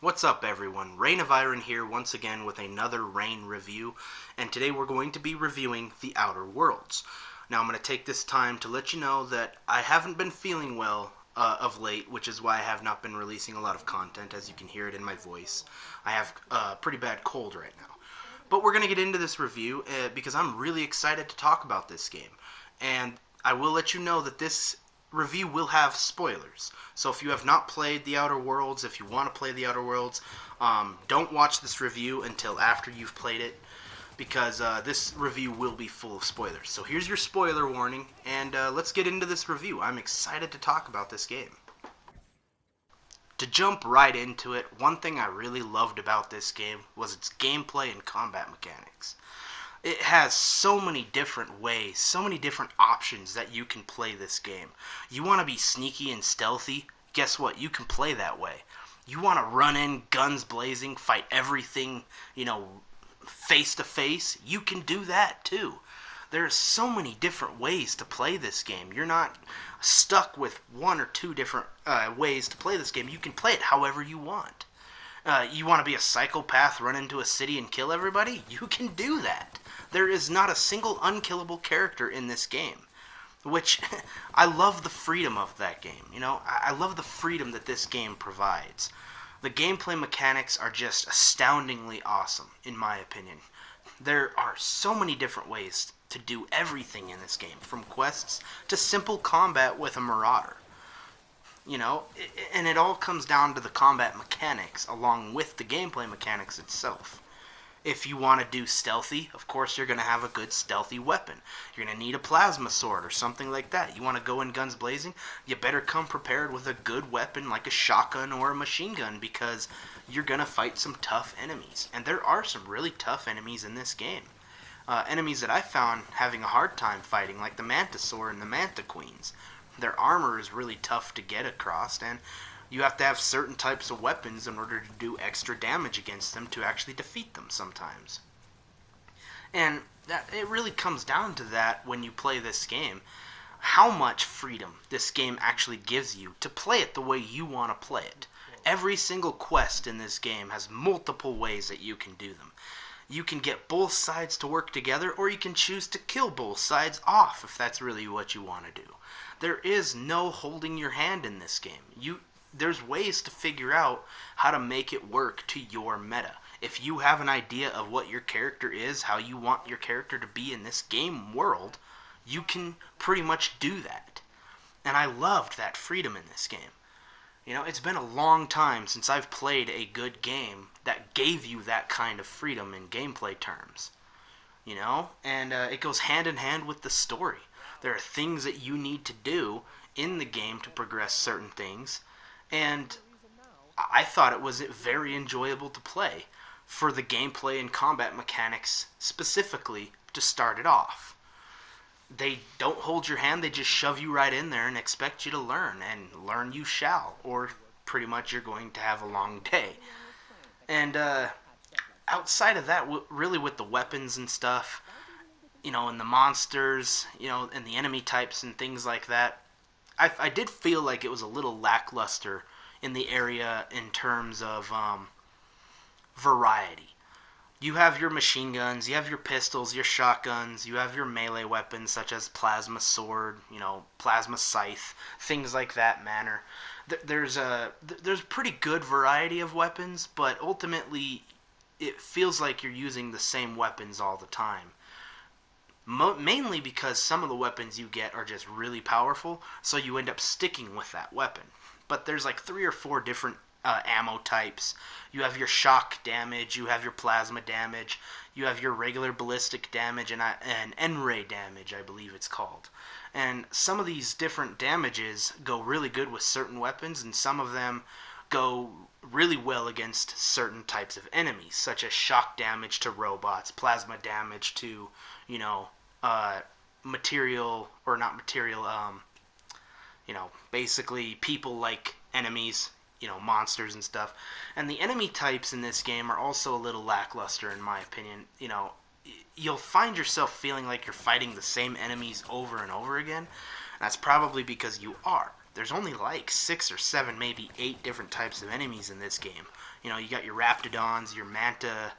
What's up everyone, Reign of Iron here once again with another Reign review, and today we're going to be reviewing The Outer Worlds. Now I'm going to take this time to let you know that I haven't been feeling well of late, which is why I have not been releasing a lot of content, as you can hear it in my voice. I have a pretty bad cold right now. But we're going to get into this review because I'm really excited to talk about this game. And I will let you know that this review will have spoilers. So if you have not played The Outer Worlds, if you want to play The Outer Worlds, don't watch this review until after you've played it, because this review will be full of spoilers. So here's your spoiler warning, and let's get into this review. I'm excited to talk about this game. To jump right into it, one thing I really loved about this game was its gameplay and combat mechanics. It has so many different ways, so many different options that you can play this game. You want to be sneaky and stealthy? Guess what? You can play that way. You want to run in, guns blazing, fight everything, face to face? You can do that too. There's so many different ways to play this game. You're not stuck with one or two different ways to play this game. You can play it however you want. You want to be a psychopath, run into a city and kill everybody? You can do that. There is not a single unkillable character in this game, which I love the freedom of that game. I love the freedom that this game provides. The gameplay mechanics are just astoundingly awesome, in my opinion. There are so many different ways to do everything in this game, from quests to simple combat with a marauder. And it all comes down to the combat mechanics along with the gameplay mechanics itself. If you want to do stealthy, of course you're going to have a good stealthy weapon. You're going to need a plasma sword or something like that. You want to go in guns blazing? You better come prepared with a good weapon like a shotgun or a machine gun, because you're going to fight some tough enemies. And there are some really tough enemies in this game. Enemies that I found having a hard time fighting, like the Mantisaur and the Manta Queens. Their armor is really tough to get across, and you have to have certain types of weapons in order to do extra damage against them to actually defeat them sometimes. And it really comes down to that when you play this game. How much freedom this game actually gives you to play it the way you want to play it. Every single quest in this game has multiple ways that you can do them. You can get both sides to work together, or you can choose to kill both sides off if that's really what you want to do. There is no holding your hand in this game. There's ways to figure out how to make it work to your meta. If you have an idea of what your character is, how you want your character to be in this game world, you can pretty much do that. And I loved that freedom in this game. It's been a long time since I've played a good game that gave you that kind of freedom in gameplay terms. And it goes hand in hand with the story. There are things that you need to do in the game to progress certain things, and I thought it was very enjoyable to play for the gameplay and combat mechanics specifically to start it off. They don't hold your hand, they just shove you right in there and expect you to learn, and learn you shall, or pretty much you're going to have a long day. And outside of that, really with the weapons and stuff, and the monsters, and the enemy types and things like that, I did feel like it was a little lackluster in the area in terms of variety. You have your machine guns, you have your pistols, your shotguns, you have your melee weapons such as plasma sword, plasma scythe, things like that manner. There's pretty good variety of weapons, but ultimately it feels like you're using the same weapons all the time. Mainly because some of the weapons you get are just really powerful, so you end up sticking with that weapon. But there's like 3 or 4 different ammo types. You have your shock damage, you have your plasma damage, you have your regular ballistic damage, and N-ray damage, I believe it's called. And some of these different damages go really good with certain weapons, and some of them go really well against certain types of enemies, such as shock damage to robots, plasma damage to, material, or not material, basically people-like enemies, monsters and stuff. And the enemy types in this game are also a little lackluster, in my opinion. You'll find yourself feeling like you're fighting the same enemies over and over again. That's probably because you are. there's only like 6 or 7, maybe 8 different types of enemies in this game. You know, you got your Raptidons, your Manta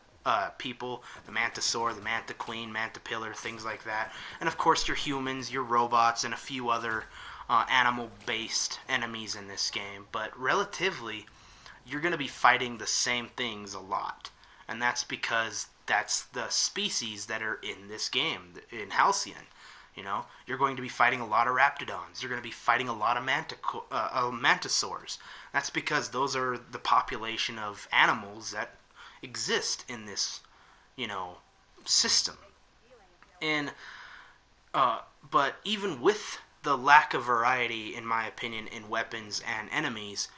people, the Mantisaur, the Manta Queen, Manta Pillar, things like that. And of course your humans, your robots, and a few other animal-based enemies in this game. But relatively, you're going to be fighting the same things a lot. And that's because that's the species that are in this game, in Halcyon. You know, you're going to be fighting a lot of Raptidons. You're going to be fighting a lot of Mantisaurs. That's because those are the population of animals that exist in this, you know, system. And but even with the lack of variety, in my opinion, in weapons and enemies,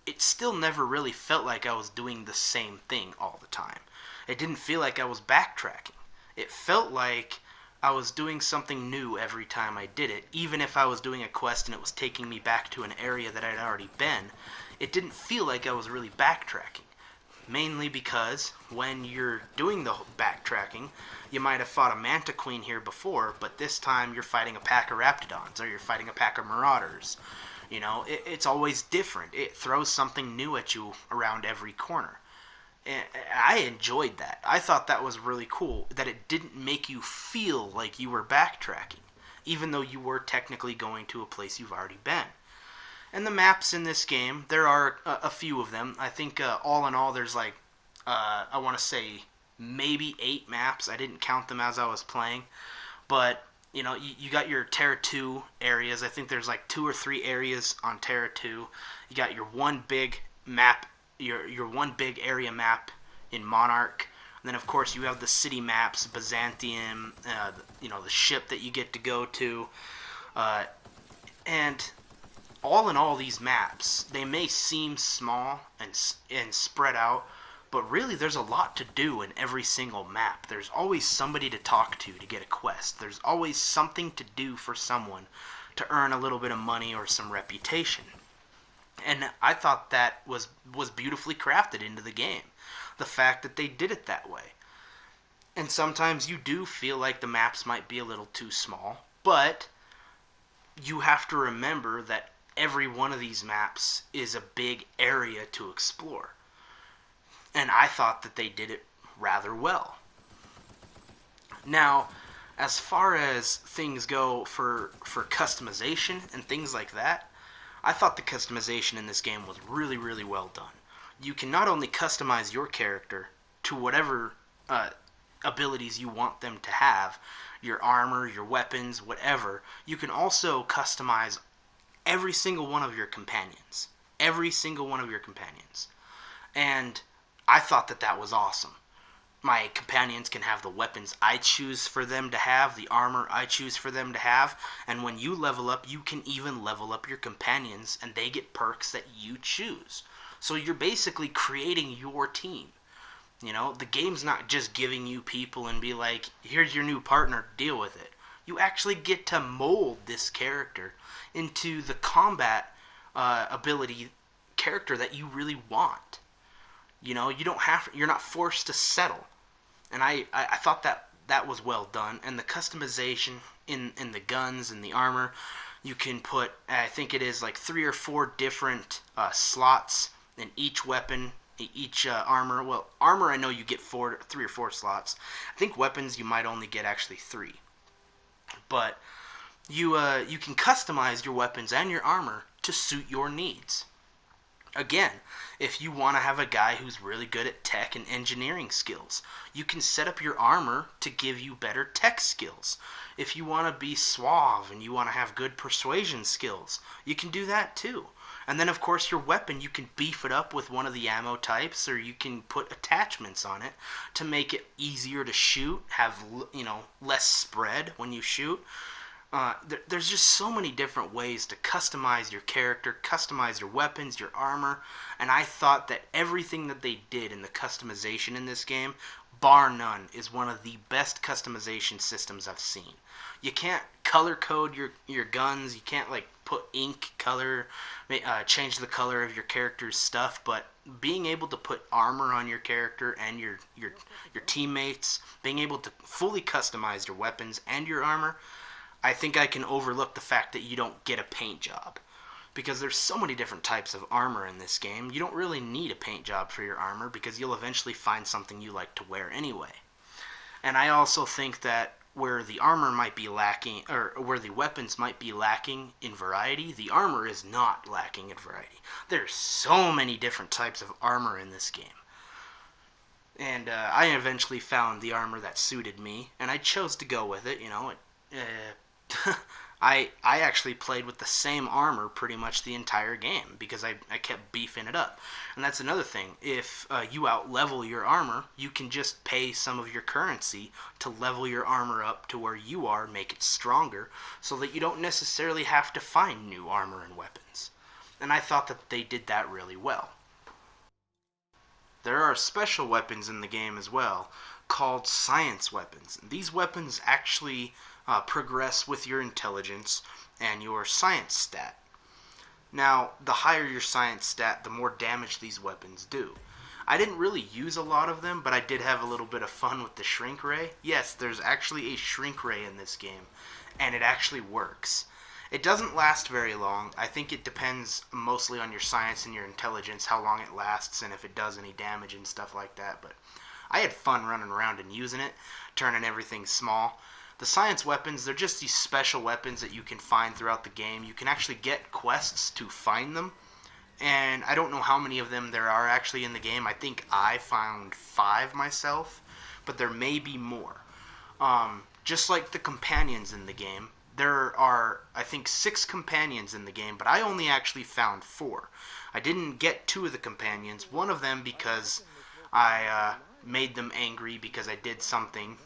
it still never really felt like I was doing the same thing all the time. It didn't feel like I was backtracking. It felt like I was doing something new every time I did it. Even if I was doing a quest and it was taking me back to an area that I'd already been, it didn't feel like I was really backtracking. Mainly because when you're doing the backtracking, you might have fought a Manta Queen here before, but this time you're fighting a pack of Raptidons, or you're fighting a pack of Marauders. You know, it's always different. It throws something new at you around every corner. And I enjoyed that. I thought that was really cool, that it didn't make you feel like you were backtracking, even though you were technically going to a place you've already been. And the maps in this game, there are a few of them. I think all in all there's like, I want to say maybe 8 maps. I didn't count them as I was playing. But, you know, you got your Terra 2 areas. I think there's like 2 or 3 areas on Terra 2. You got your one big map, your one big area map in Monarch. And then, of course, you have the city maps, Byzantium, you know, the ship that you get to go to. And all in all, these maps, they may seem small and spread out, but really there's a lot to do in every single map. There's always somebody to talk to get a quest. There's always something to do for someone to earn a little bit of money or some reputation. And I thought that was beautifully crafted into the game. The fact that they did it that way. And sometimes you do feel like the maps might be a little too small, but you have to remember that every one of these maps is a big area to explore. And I thought that they did it rather well. Now, as far as things go for customization and things like that, I thought the customization in this game was really, really well done. You can not only customize your character to whatever abilities you want them to have, your armor, your weapons, whatever, you can also customize every single one of your companions. Every single one of your companions. And I thought that was awesome. My companions can have the weapons I choose for them to have, the armor I choose for them to have, and when you level up, you can even level up your companions, and they get perks that you choose. So you're basically creating your team. You know, the game's not just giving you people and be like, here's your new partner, deal with it. You actually get to mold this character into the combat ability character that you really want. You know, you're not forced to settle. And I thought that was well done. And the customization in the guns and the armor, you can put, I think it is like 3 or 4 different slots in each weapon, each armor. Well, armor I know you get 3 or 4 slots. I think weapons you might only get actually 3. But you can customize your weapons and your armor to suit your needs. Again, if you want to have a guy who's really good at tech and engineering skills, you can set up your armor to give you better tech skills. If you want to be suave and you want to have good persuasion skills, you can do that too. And then, of course, your weapon, you can beef it up with one of the ammo types, or you can put attachments on it to make it easier to shoot, have, you know, less spread when you shoot. There's just so many different ways to customize your character, customize your weapons, your armor, and I thought that everything that they did in the customization in this game, bar none, is one of the best customization systems I've seen. You can't color code your guns, you can't like put ink color, change the color of your character's stuff, but being able to put armor on your character and your teammates, being able to fully customize your weapons and your armor, I think I can overlook the fact that you don't get a paint job. because there's so many different types of armor in this game. You don't really need a paint job for your armor because you'll eventually find something you like to wear anyway. And I also think that where the armor might be lacking, or where the weapons might be lacking in variety, the armor is not lacking in variety. There's so many different types of armor in this game. And I eventually found the armor that suited me, and I chose to go with it. I actually played with the same armor pretty much the entire game because I kept beefing it up. And that's another thing. If you out-level your armor, you can just pay some of your currency to level your armor up to where you are, make it stronger, so that you don't necessarily have to find new armor and weapons. And I thought that they did that really well. There are special weapons in the game as well, called science weapons. These weapons actually progress with your intelligence and your science stat. Now, the higher your science stat, the more damage these weapons do. I didn't really use a lot of them, but I did have a little bit of fun with the shrink ray. Yes, there's actually a shrink ray in this game, and it actually works. It doesn't last very long. I think it depends mostly on your science and your intelligence, how long it lasts and if it does any damage and stuff like that. But I had fun running around and using it, turning everything small. The science weapons, they're just these special weapons that you can find throughout the game. You can actually get quests to find them. And I don't know how many of them there are actually in the game. I think I found 5 myself, but there may be more. Just like the companions in the game, there are, I think, 6 companions in the game, but I only actually found 4. I didn't get 2 of the companions, one of them because I made them angry because I did something.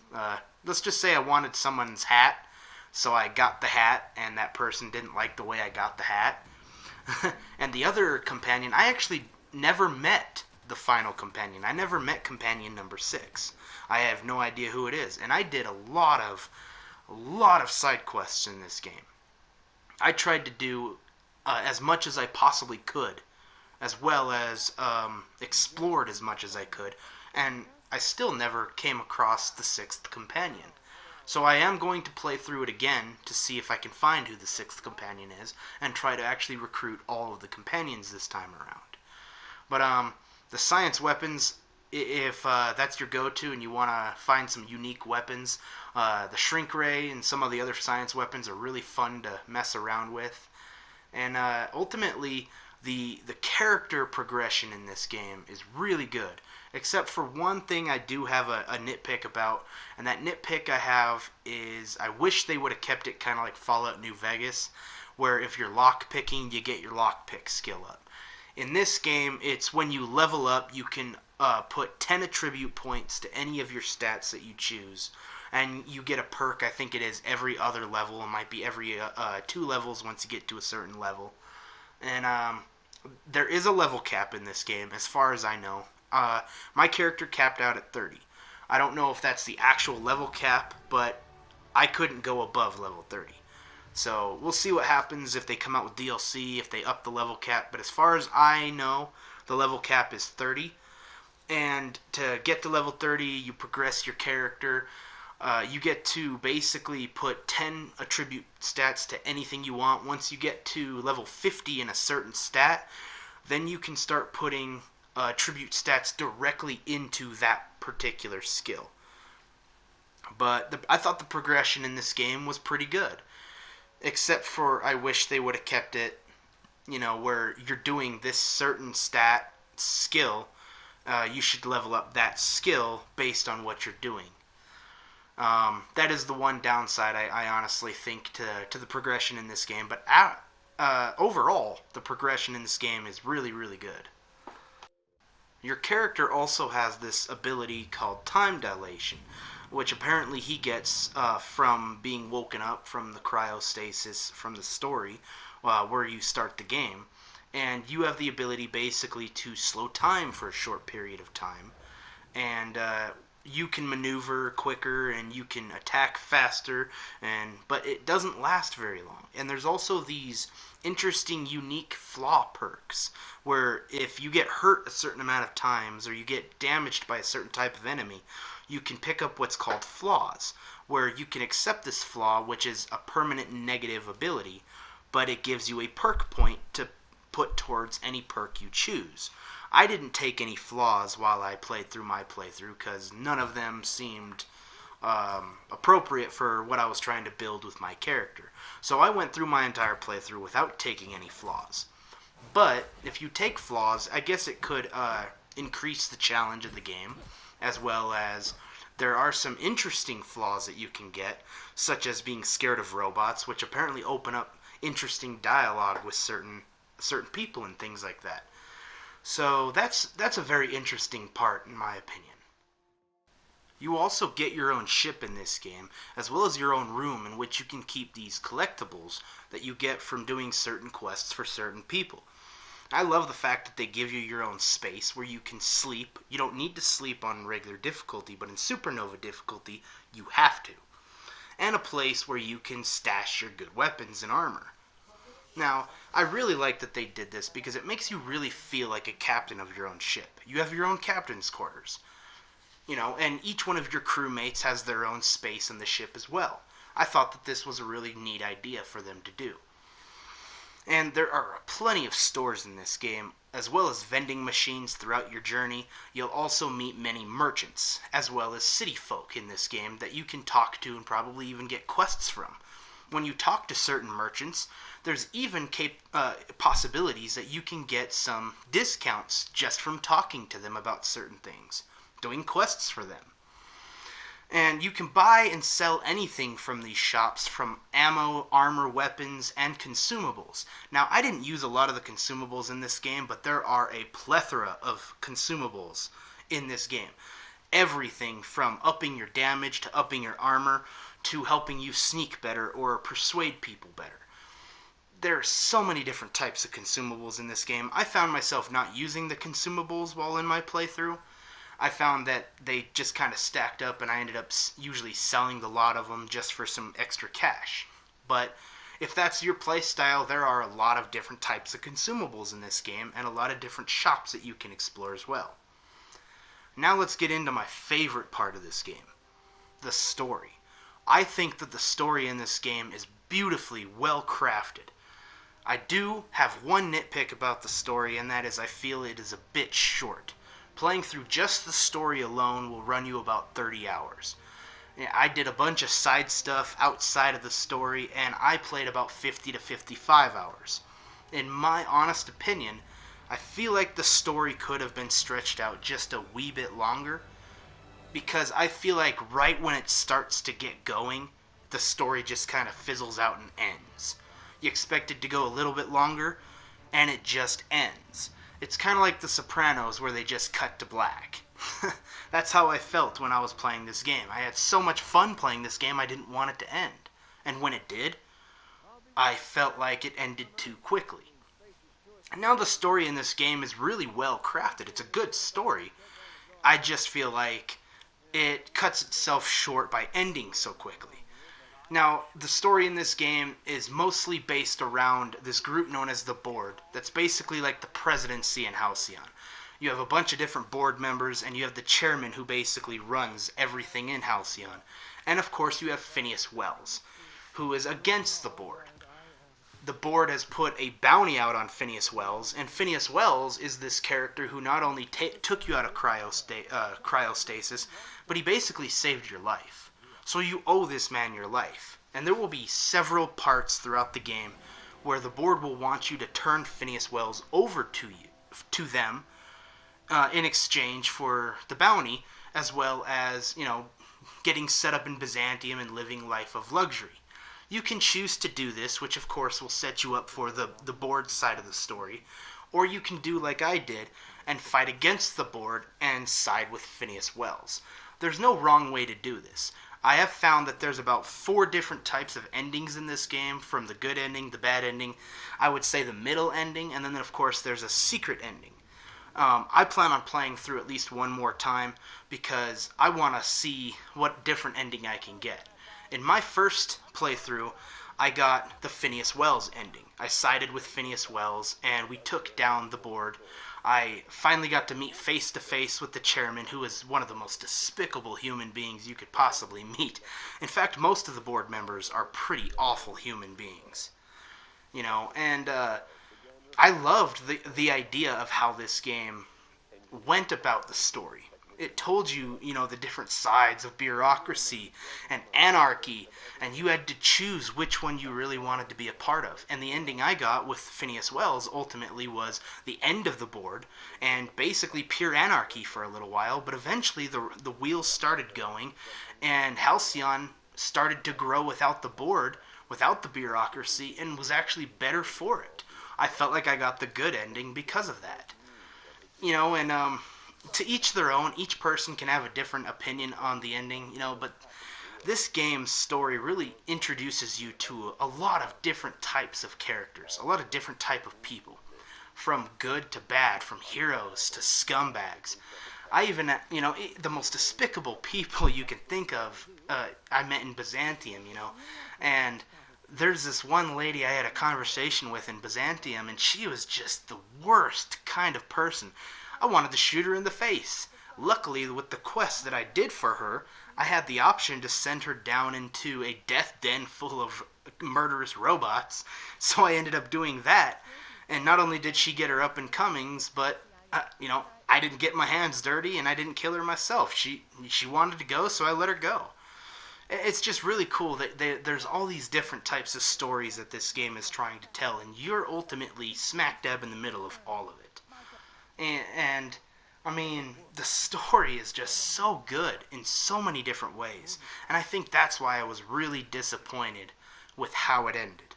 Let's just say I wanted someone's hat, so I got the hat, and that person didn't like the way I got the hat. And the other companion, I actually never met the final companion. I never met companion number 6. I have no idea who it is, and I did a lot of side quests in this game. I tried to do as much as I possibly could, as well as explored as much as I could, and I still never came across the 6th companion. So I am going to play through it again to see if I can find who the 6th companion is, and try to actually recruit all of the companions this time around. But the science weapons, if that's your go-to and you want to find some unique weapons, the shrink ray and some of the other science weapons are really fun to mess around with. And ultimately, the character progression in this game is really good. Except for one thing I do have a nitpick about, and that nitpick I have is I wish they would have kept it kind of like Fallout New Vegas, where if you're lockpicking, you get your lockpick skill up. In this game, it's when you level up, you can put 10 attribute points to any of your stats that you choose, and you get a perk. I think it is every other level. It might be every 2 levels once you get to a certain level. And there is a level cap in this game, as far as I know. My character capped out at 30. I don't know if that's the actual level cap, but I couldn't go above level 30. So we'll see what happens if they come out with DLC, if they up the level cap. But as far as I know, the level cap is 30. And to get to level 30, you progress your character. You get to basically put 10 attribute stats to anything you want. Once you get to level 50 in a certain stat, then you can start putting attribute stats directly into that particular skill. But I thought the progression in this game was pretty good. Except for I wish they would have kept it, where you're doing this certain stat skill, you should level up that skill based on what you're doing. That is the one downside I honestly think to the progression in this game. But overall, the progression in this game is really, really good. Your character also has this ability called time dilation, which apparently he gets from being woken up from the cryostasis from the story where you start the game. And you have the ability basically to slow time for a short period of time. And you can maneuver quicker and you can attack faster, but it doesn't last very long. And there's also these interesting, unique flaw perks where if you get hurt a certain amount of times or you get damaged by a certain type of enemy, you can pick up what's called flaws, where you can accept this flaw, which is a permanent negative ability, but it gives you a perk point to put towards any perk you choose. I didn't take any flaws while I played through my playthrough because none of them seemed appropriate for what I was trying to build with my character. So I went through my entire playthrough without taking any flaws. But if you take flaws, I guess it could increase the challenge of the game, as well as there are some interesting flaws that you can get, such as being scared of robots, which apparently open up interesting dialogue with certain people and things like that. So that's a very interesting part in my opinion. You also get your own ship in this game, as well as your own room in which you can keep these collectibles that you get from doing certain quests for certain people. I love the fact that they give you your own space where you can sleep. You don't need to sleep on regular difficulty, but in supernova difficulty, you have to. And a place where you can stash your good weapons and armor. Now, I really like that they did this because it makes you really feel like a captain of your own ship. You have your own captain's quarters. And each one of your crewmates has their own space in the ship as well. I thought that this was a really neat idea for them to do. And there are plenty of stores in this game, as well as vending machines throughout your journey. You'll also meet many merchants, as well as city folk in this game that you can talk to and probably even get quests from. When you talk to certain merchants, there's even possibilities that you can get some discounts just from talking to them about certain things, doing quests for them. And you can buy and sell anything from these shops, from ammo, armor, weapons, and consumables. Now, I didn't use a lot of the consumables in this game, but there are a plethora of consumables in this game. Everything from upping your damage to upping your armor to helping you sneak better or persuade people better. There are so many different types of consumables in this game. I found myself not using the consumables while in my playthrough. I found that they just kind of stacked up, and I ended up usually selling the lot of them just for some extra cash. But if that's your playstyle, there are a lot of different types of consumables in this game, and a lot of different shops that you can explore as well. Now let's get into my favorite part of this game, the story. I think that the story in this game is beautifully well crafted. I do have one nitpick about the story, and that is I feel it is a bit short. Playing through just the story alone will run you about 30 hours. I did a bunch of side stuff outside of the story, and I played about 50 to 55 hours. In my honest opinion, I feel like the story could have been stretched out just a wee bit longer, because I feel like right when it starts to get going, the story just kind of fizzles out and ends. You expect it to go a little bit longer, and it just ends. It's kind of like The Sopranos, where they just cut to black. That's how I felt when I was playing this game. I had so much fun playing this game, I didn't want it to end. And when it did, I felt like it ended too quickly. And now the story in this game is really well crafted. It's a good story. I just feel like it cuts itself short by ending so quickly. Now, the story in this game is mostly based around this group known as the Board. That's basically like the presidency in Halcyon. You have a bunch of different board members, and you have the chairman who basically runs everything in Halcyon. And of course you have Phineas Wells, who is against the Board. The Board has put a bounty out on Phineas Wells, and Phineas Wells is this character who not only took you out of cryostasis, but he basically saved your life. So you owe this man your life. And there will be several parts throughout the game where the Board will want you to turn Phineas Wells over to them in exchange for the bounty, as well as, getting set up in Byzantium and living life of luxury. You can choose to do this, which of course will set you up for the Board side of the story, or you can do like I did and fight against the Board and side with Phineas Wells. There's no wrong way to do this. I have found that there's about 4 different types of endings in this game, from the good ending, the bad ending, I would say the middle ending, and then of course there's a secret ending. I plan on playing through at least one more time because I want to see what different ending I can get. In my first playthrough, I got the Phineas Wells ending. I sided with Phineas Wells, and we took down the Board. I finally got to meet face to face with the chairman, who is one of the most despicable human beings you could possibly meet. In fact, most of the Board members are pretty awful human beings. And I loved the idea of how this game went about the story. It told you, the different sides of bureaucracy and anarchy, and you had to choose which one you really wanted to be a part of. And the ending I got with Phineas Wells ultimately was the end of the board and basically pure anarchy for a little while, but eventually the wheels started going, and Halcyon started to grow without the board, without the bureaucracy, and was actually better for it. I felt like I got the good ending because of that. And to each their own. Each person can have a different opinion on the ending, but this game's story really introduces you to a lot of different types of characters, a lot of different type of people, from good to bad, from heroes to scumbags. I even, the most despicable people you can think of, I met in Byzantium, and there's this one lady I had a conversation with in Byzantium, and she was just the worst kind of person. I wanted to shoot her in the face. Luckily, with the quest that I did for her, I had the option to send her down into a death den full of murderous robots, so I ended up doing that. And not only did she get her up and comings, but, I didn't get my hands dirty and I didn't kill her myself. She wanted to go, so I let her go. It's just really cool that there's all these different types of stories that this game is trying to tell, and you're ultimately smack dab in the middle of all of it. And I mean, the story is just so good in so many different ways, and I think that's why I was really disappointed with how it ended.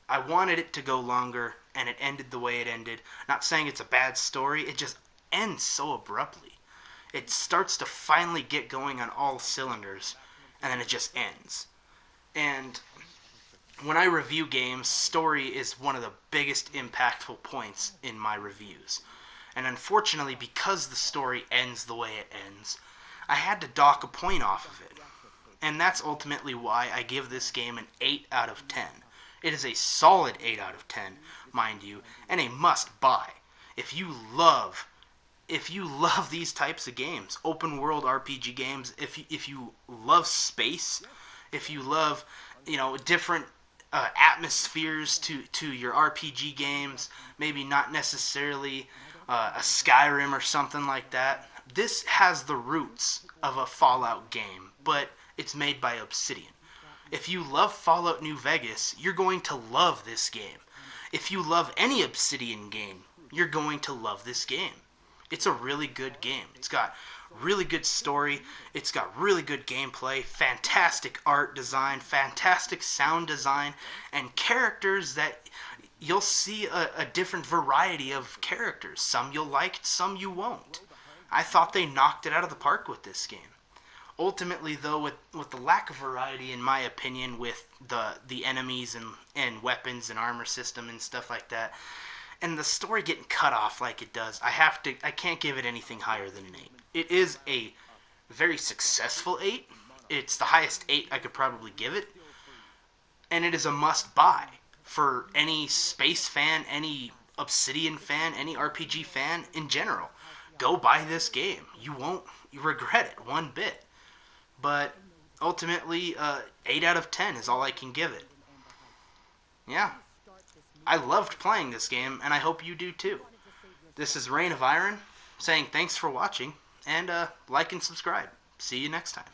I wanted it to go longer, and it ended the way it ended. Not saying it's a bad story, it just ends so abruptly. It starts to finally get going on all cylinders, and then it just ends. And when I review games, story is one of the biggest impactful points in my reviews. And unfortunately, because the story ends the way it ends, I had to dock a point off of it. And that's ultimately why I give this game an 8 out of 10. It is a solid 8 out of 10, mind you, and a must-buy. If you love these types of games, open world RPG games, if you love space, if you love, different atmospheres to your RPG games, maybe not necessarily a Skyrim or something like that. This has the roots of a Fallout game, but it's made by Obsidian. If you love Fallout New Vegas, you're going to love this game. If you love any Obsidian game, you're going to love this game. It's a really good game. It's got really good story. It's got really good gameplay, fantastic art design, fantastic sound design, and characters that you'll see a different variety of characters. Some you'll like, some you won't. I thought they knocked it out of the park with this game. Ultimately, though, with the lack of variety, in my opinion, with the enemies and weapons and armor system and stuff like that, and the story getting cut off like it does, I can't give it anything higher than an 8. It is a very successful 8. It's the highest 8 I could probably give it. And it is a must-buy for any space fan, any Obsidian fan, any RPG fan in general. Go buy this game. You won't regret it one bit. But ultimately, 8 out of 10 is all I can give it. Yeah. I loved playing this game, and I hope you do too. This is Reign of Iron, saying thanks for watching, and like and subscribe. See you next time.